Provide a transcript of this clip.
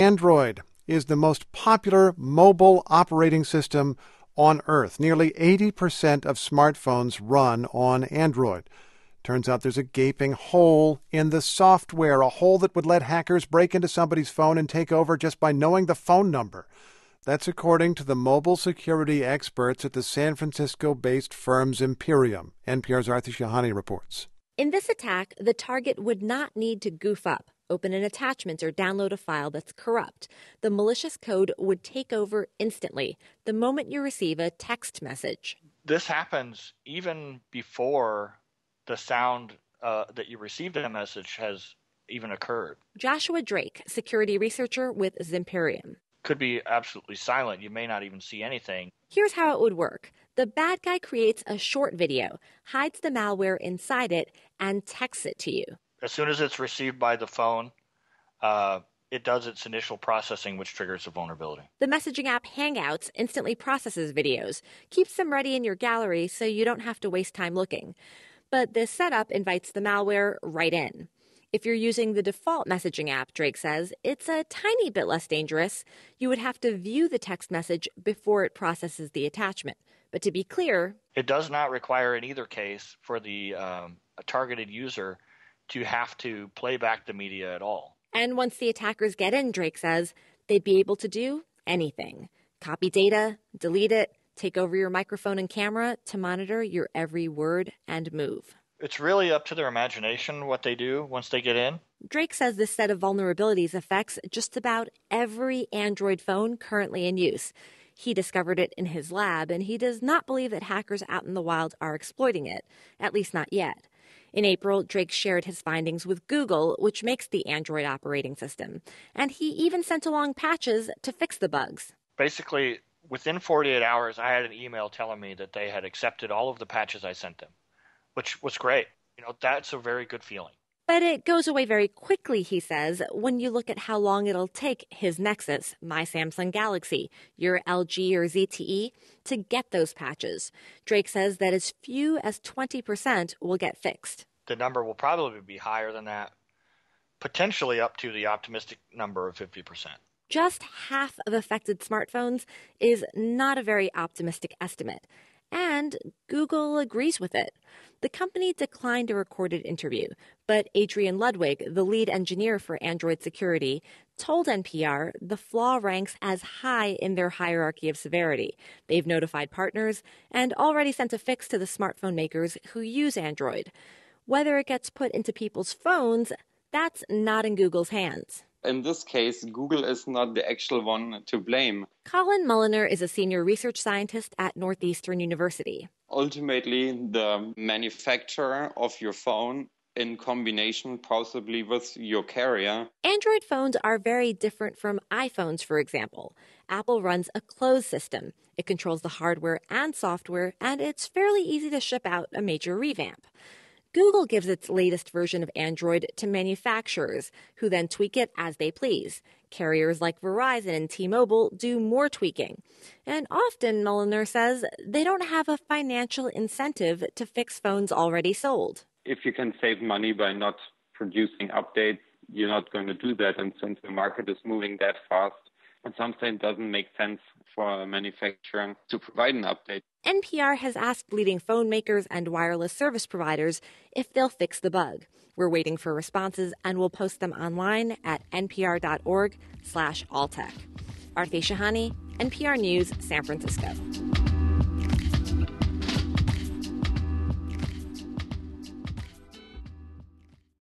Android is the most popular mobile operating system on Earth. Nearly 80% of smartphones run on Android. Turns out there's a gaping hole in the software, a hole that would let hackers break into somebody's phone and take over just by knowing the phone number. That's according to the mobile security experts at the San Francisco-based firm's Imperium. NPR's Arthi Shahani reports. In this attack, the target would not need to goof up, open an attachment, or download a file that's corrupt. The malicious code would take over instantly the moment you receive a text message. This happens even before the sound that you received in a message has even occurred. Joshua Drake, security researcher with Zimperium. Could be absolutely silent. You may not even see anything. Here's how it would work. The bad guy creates a short video, hides the malware inside it, and texts it to you. As soon as it's received by the phone, it does its initial processing, which triggers the vulnerability. The messaging app Hangouts instantly processes videos, keeps them ready in your gallery so you don't have to waste time looking. But this setup invites the malware right in. If you're using the default messaging app, Drake says, it's a tiny bit less dangerous. You would have to view the text message before it processes the attachment. But to be clear, it does not require in either case for the a targeted user to have to play back the media at all. And once the attackers get in, Drake says, they'd be able to do anything. Copy data, delete it, take over your microphone and camera to monitor your every word and move. It's really up to their imagination what they do once they get in. Drake says this set of vulnerabilities affects just about every Android phone currently in use. He discovered it in his lab, and he does not believe that hackers out in the wild are exploiting it, at least not yet. In April, Drake shared his findings with Google, which makes the Android operating system. And he even sent along patches to fix the bugs. Basically, within 48 hours, I had an email telling me that they had accepted all of the patches I sent them, which was great. That's a very good feeling. But it goes away very quickly, he says, when you look at how long it'll take his Nexus, my Samsung Galaxy, your LG or ZTE, to get those patches. Drake says that as few as 20% will get fixed. The number will probably be higher than that, potentially up to the optimistic number of 50%. Just half of affected smartphones is not a very optimistic estimate. And Google agrees with it. The company declined a recorded interview, but Adrian Ludwig, the lead engineer for Android security, told NPR the flaw ranks as high in their hierarchy of severity. They've notified partners and already sent a fix to the smartphone makers who use Android. Whether it gets put into people's phones, that's not in Google's hands. In this case, Google is not the actual one to blame. Colin Mulliner is a senior research scientist at Northeastern University. Ultimately, the manufacturer of your phone in combination possibly with your carrier. Android phones are very different from iPhones, for example. Apple runs a closed system. It controls the hardware and software, and it's fairly easy to ship out a major revamp. Google gives its latest version of Android to manufacturers, who then tweak it as they please. Carriers like Verizon and T-Mobile do more tweaking. And often, Mulliner says, they don't have a financial incentive to fix phones already sold. If you can save money by not producing updates, you're not going to do that. And since the market is moving that fast, at some point it doesn't make sense for a manufacturer to provide an update. NPR has asked leading phone makers and wireless service providers if they'll fix the bug. We're waiting for responses, and we'll post them online at npr.org/alltech. Arthi Shahani, NPR News, San Francisco.